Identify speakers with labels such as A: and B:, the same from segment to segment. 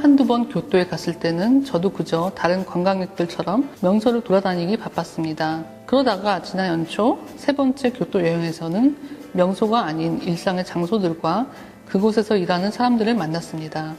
A: 한두 번 교토에 갔을 때는 저도 그저 다른 관광객들처럼 명소를 돌아다니기 바빴습니다. 그러다가 지난 연초 세 번째 교토 여행에서는 명소가 아닌 일상의 장소들과 그곳에서 일하는 사람들을 만났습니다.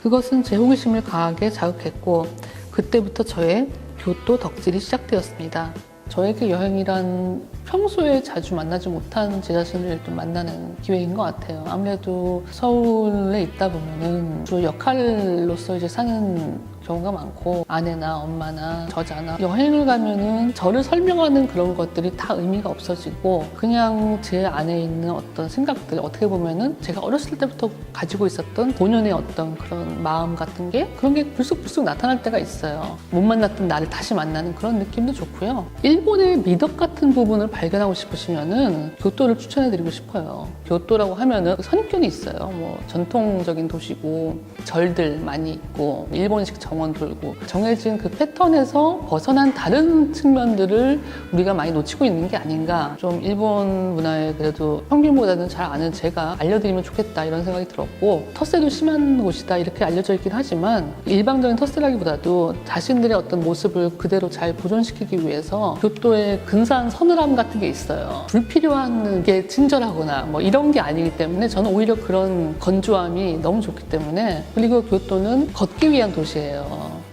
A: 그것은 제 호기심을 강하게 자극했고 그때부터 저의 교토 덕질이 시작되었습니다. 저에게 여행이란 평소에 자주 만나지 못한 제 자신을 좀 만나는 기회인 것 같아요. 아무래도 서울에 있다 보면은 주로 역할로서 이제 사는 경우가 많고 아내나 엄마나 저자나 여행을 가면은 저를 설명하는 그런 것들이 다 의미가 없어지고 그냥 제 안에 있는 어떤 생각들, 어떻게 보면은 제가 어렸을 때부터 가지고 있었던 본연의 어떤 그런 마음 같은 게 그런 게 불쑥불쑥 나타날 때가 있어요. 못 만났던 나를 다시 만나는 그런 느낌도 좋고요. 일본의 미덕 같은 부분을 발견하고 싶으시면은 교토를 추천해드리고 싶어요. 교토라고 하면은 선입견이 있어요. 뭐 전통적인 도시고 절들 많이 있고 일본식 정원 돌고 정해진 그 패턴에서 벗어난 다른 측면들을 우리가 많이 놓치고 있는 게 아닌가. 좀 일본 문화에 그래도 평균보다는 잘 아는 제가 알려드리면 좋겠다 이런 생각이 들었고 텃세도 심한 곳이다 이렇게 알려져 있긴 하지만 일방적인 텃세라기보다도 자신들의 어떤 모습을 그대로 잘 보존시키기 위해서 교토의 근사한 서늘함 같은 게 있어요. 불필요한 게 친절하거나 뭐 이런 게 아니기 때문에 저는 오히려 그런 건조함이 너무 좋기 때문에 그리고 교토는 걷기 위한 도시예요.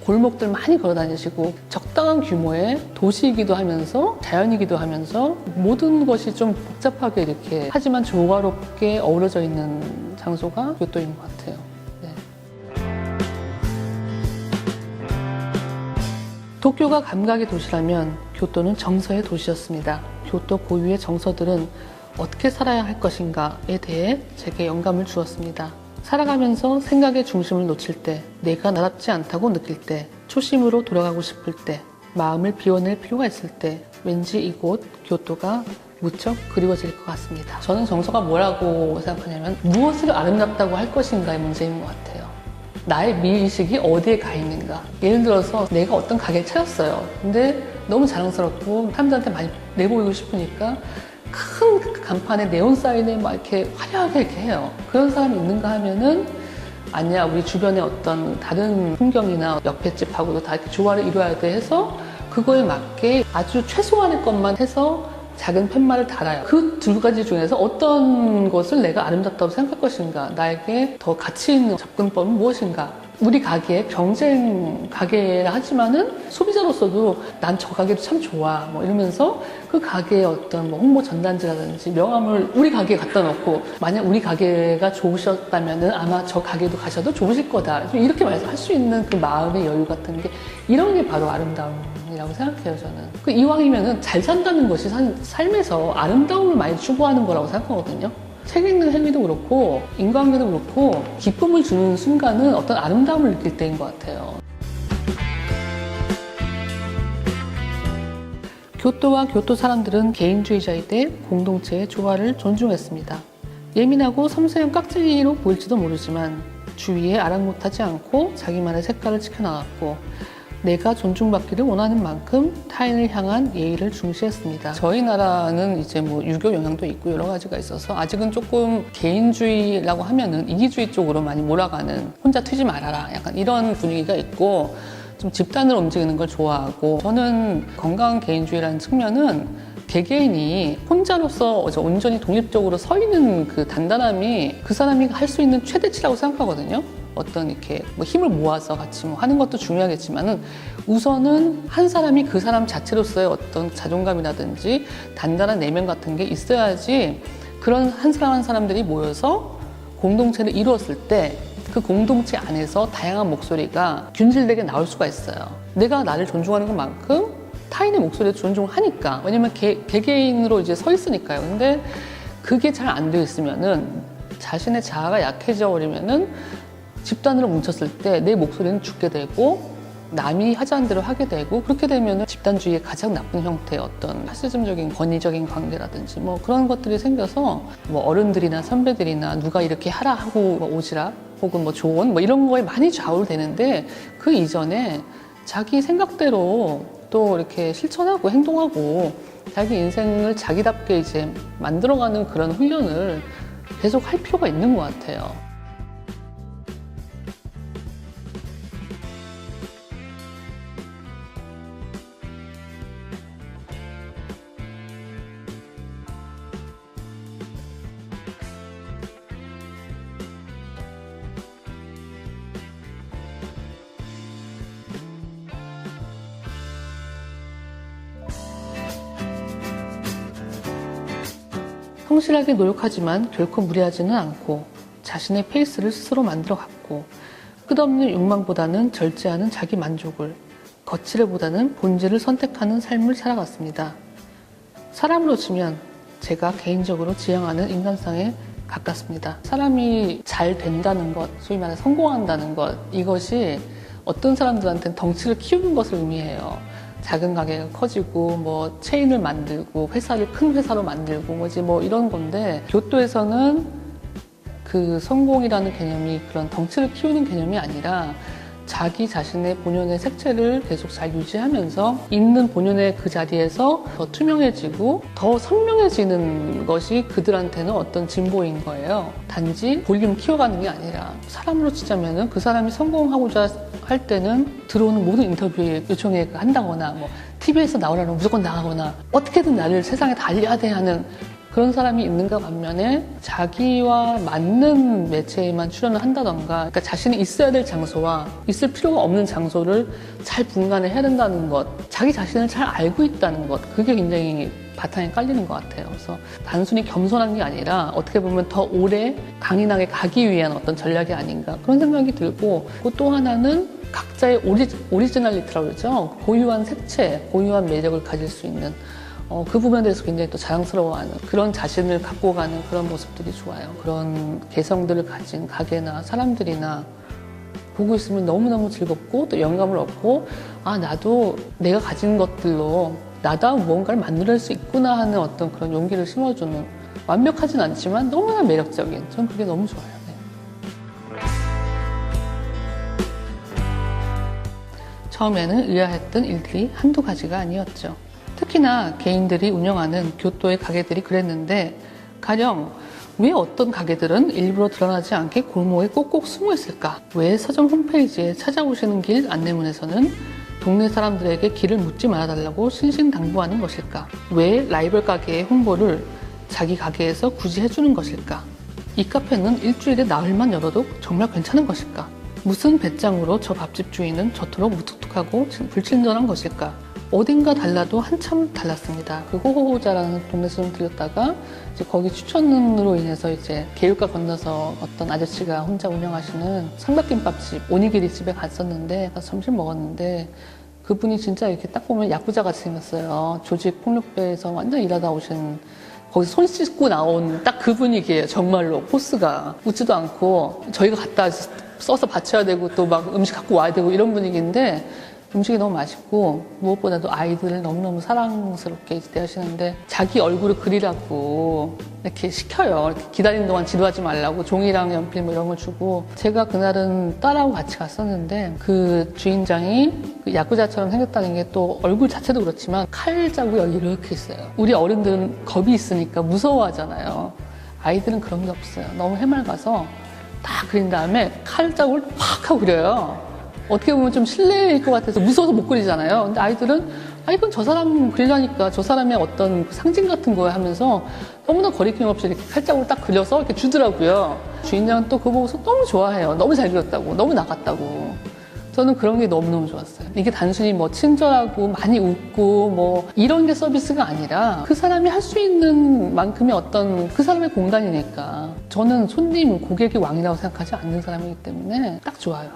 A: 골목들 많이 걸어 다니시고 적당한 규모의 도시이기도 하면서 자연이기도 하면서 모든 것이 좀 복잡하게 이렇게 하지만 조화롭게 어우러져 있는 장소가 교토인 것 같아요. 네. 도쿄가 감각의 도시라면 교토는 정서의 도시였습니다. 교토 고유의 정서들은 어떻게 살아야 할 것인가에 대해 제게 영감을 주었습니다. 살아가면서 생각의 중심을 놓칠 때, 내가 나답지 않다고 느낄 때, 초심으로 돌아가고 싶을 때, 마음을 비워낼 필요가 있을 때 왠지 이곳 교토가 무척 그리워질 것 같습니다. 저는 정서가 뭐라고 생각하냐면 무엇을 아름답다고 할 것인가의 문제인 것 같아요. 나의 미의식이 어디에 가 있는가. 예를 들어서 내가 어떤 가게를 찾았어요. 근데 너무 자랑스럽고 사람들한테 많이 내보이고 싶으니까 큰 그 간판에 네온 사인에 막 이렇게 화려하게 이렇게 해요. 그런 사람이 있는가 하면은 아니야, 우리 주변에 어떤 다른 풍경이나 옆에 집하고도 다 이렇게 조화를 이루어야 돼 해서 그거에 맞게 아주 최소한의 것만 해서 작은 팻말을 달아요. 그 두 가지 중에서 어떤 것을 내가 아름답다고 생각할 것인가, 나에게 더 가치 있는 접근법은 무엇인가. 우리 가게 경쟁 가게라 하지만은 소비자로서도 난 저 가게도 참 좋아 뭐 이러면서 그 가게의 어떤 뭐 홍보 전단지라든지 명함을 우리 가게에 갖다 놓고 만약 우리 가게가 좋으셨다면은 아마 저 가게도 가셔도 좋으실 거다 이렇게 말할 수 있는 그 마음의 여유 같은 게 이런 게 바로 아름다움이라고 생각해요. 저는 그 이왕이면은 잘 산다는 것이 삶에서 아름다움을 많이 추구하는 거라고 생각하거든요. 책 읽는 행위도 그렇고 인간관계도 그렇고 기쁨을 주는 순간은 어떤 아름다움을 느낄 때인 것 같아요. 교토와 교토 사람들은 개인주의자이되 공동체의 조화를 존중했습니다. 예민하고 섬세한 깍쟁이로 보일지도 모르지만 주위에 아랑곳하지 않고 자기만의 색깔을 지켜나갔고 내가 존중받기를 원하는 만큼 타인을 향한 예의를 중시했습니다. 저희 나라는 이제 뭐 유교 영향도 있고 여러 가지가 있어서 아직은 조금 개인주의라고 하면은 이기주의 쪽으로 많이 몰아가는 혼자 튀지 말아라 약간 이런 분위기가 있고 좀 집단으로 움직이는 걸 좋아하고 저는 건강한 개인주의라는 측면은 개개인이 혼자로서 온전히 독립적으로 서 있는 그 단단함이 그 사람이 할 수 있는 최대치라고 생각하거든요. 어떤 이렇게 뭐 힘을 모아서 같이 뭐 하는 것도 중요하겠지만은 우선은 한 사람이 그 사람 자체로서의 어떤 자존감이라든지 단단한 내면 같은 게 있어야지 그런 한 사람 한 사람들이 모여서 공동체를 이루었을 때 그 공동체 안에서 다양한 목소리가 균질되게 나올 수가 있어요. 내가 나를 존중하는 것만큼 타인의 목소리를 존중하니까. 왜냐면 개개인으로 이제 서 있으니까요. 근데 그게 잘 안 되어 있으면은 자신의 자아가 약해져 버리면은 집단으로 뭉쳤을 때 내 목소리는 죽게 되고 남이 하자는 대로 하게 되고 그렇게 되면 집단주의의 가장 나쁜 형태의 어떤 파시즘적인 권위적인 관계라든지 뭐 그런 것들이 생겨서 뭐 어른들이나 선배들이나 누가 이렇게 하라 하고 뭐 오지랖 혹은 뭐 조언 뭐 이런 거에 많이 좌우되는데 그 이전에 자기 생각대로 또 이렇게 실천하고 행동하고 자기 인생을 자기답게 이제 만들어가는 그런 훈련을 계속 할 필요가 있는 것 같아요. 성실하게 노력하지만 결코 무리하지는 않고 자신의 페이스를 스스로 만들어갔고 끝없는 욕망보다는 절제하는 자기 만족을, 거칠애보다는 본질을 선택하는 삶을 살아갔습니다. 사람으로 치면 제가 개인적으로 지향하는 인간상에 가깝습니다. 사람이 잘 된다는 것, 소위 말해 성공한다는 것, 이것이 어떤 사람들한테는 덩치를 키우는 것을 의미해요. 작은 가게가 커지고 뭐 체인을 만들고 회사를 큰 회사로 만들고 뭐지 뭐 이런 건데, 교토에서는 그 성공이라는 개념이 그런 덩치를 키우는 개념이 아니라 자기 자신의 본연의 색채를 계속 잘 유지하면서 있는 본연의 그 자리에서 더 투명해지고 더 선명해지는 것이 그들한테는 어떤 진보인 거예요. 단지 볼륨 키워가는 게 아니라, 사람으로 치자면은 그 사람이 성공하고자 할 때는 들어오는 모든 인터뷰에 요청에 한다거나 뭐 TV에서 나오라면 무조건 나가거나 어떻게든 나를 세상에 다 알려야 돼 하는 그런 사람이 있는가 반면에, 자기와 맞는 매체에만 출연을 한다던가, 그러니까 자신이 있어야 될 장소와 있을 필요가 없는 장소를 잘 분간을 해야 된다는 것, 자기 자신을 잘 알고 있다는 것, 그게 굉장히 바탕에 깔리는 것 같아요. 그래서 단순히 겸손한 게 아니라 어떻게 보면 더 오래 강인하게 가기 위한 어떤 전략이 아닌가, 그런 생각이 들고, 또 하나는 각자의 오리지널리티라고 그러죠. 고유한 색채, 고유한 매력을 가질 수 있는 그 부분에 대해서 굉장히 또 자랑스러워하는, 그런 자신을 갖고 가는 그런 모습들이 좋아요. 그런 개성들을 가진 가게나 사람들이나 보고 있으면 너무너무 즐겁고 또 영감을 얻고, 아, 나도 내가 가진 것들로 나다운 무언가를 만들어낼 수 있구나 하는 어떤 그런 용기를 심어주는, 완벽하진 않지만 너무나 매력적인, 전 그게 너무 좋아요. 네. 처음에는 의아했던 일들이 한두 가지가 아니었죠. 특히나 개인들이 운영하는 교토의 가게들이 그랬는데, 가령 왜 어떤 가게들은 일부러 드러나지 않게 골목에 꼭꼭 숨어 있을까? 왜 서점 홈페이지에 찾아오시는 길 안내문에서는 동네 사람들에게 길을 묻지 말아달라고 신신당부하는 것일까? 왜 라이벌 가게의 홍보를 자기 가게에서 굳이 해주는 것일까? 이 카페는 일주일에 나흘만 열어도 정말 괜찮은 것일까? 무슨 배짱으로 저 밥집 주인은 저토록 무뚝뚝하고 불친절한 것일까? 어딘가 달라도 한참 달랐습니다. 그 호호호자라는 동네에서 좀 들렸다가 이제 거기 추천으로 인해서 이제 개울가 건너서 어떤 아저씨가 혼자 운영하시는 삼각김밥집, 오니기리 집에 갔었는데, 가서 점심 먹었는데, 그분이 진짜 이렇게 딱 보면 야쿠자 같이 생겼어요. 조직 폭력배에서 완전 일하다 오신, 거기서 손 씻고 나온 딱 그 분위기예요. 정말로 포스가 웃지도 않고, 저희가 갖다 써서 바쳐야 되고 또 막 음식 갖고 와야 되고 이런 분위기인데, 음식이 너무 맛있고 무엇보다도 아이들을 너무너무 사랑스럽게 대하시는데, 자기 얼굴을 그리라고 이렇게 시켜요. 이렇게 기다리는 동안 지루하지 말라고 종이랑 연필 뭐 이런 걸 주고, 제가 그날은 딸하고 같이 갔었는데, 그 주인장이 그 야쿠자처럼 생겼다는 게 또 얼굴 자체도 그렇지만 칼 자국이 여기 이렇게 있어요. 우리 어른들은 겁이 있으니까 무서워하잖아요. 아이들은 그런 게 없어요. 너무 해맑아서 딱 그린 다음에 칼 자국을 팍 하고 그려요. 어떻게 보면 좀 실례일 것 같아서 무서워서 못 그리잖아요. 근데 아이들은, 아, 이건 저 사람 그리려니까 저 사람의 어떤 상징 같은 거에 하면서 너무나 거리낌 없이 이렇게 칼자국을 딱 그려서 이렇게 주더라고요. 주인장은 또 그거 보고서 너무 좋아해요. 너무 잘 그렸다고, 너무 나갔다고. 저는 그런 게 너무너무 좋았어요. 이게 단순히 뭐 친절하고 많이 웃고 뭐 이런 게 서비스가 아니라 그 사람이 할 수 있는 만큼의 어떤 그 사람의 공간이니까. 저는 손님, 고객이 왕이라고 생각하지 않는 사람이기 때문에 딱 좋아요.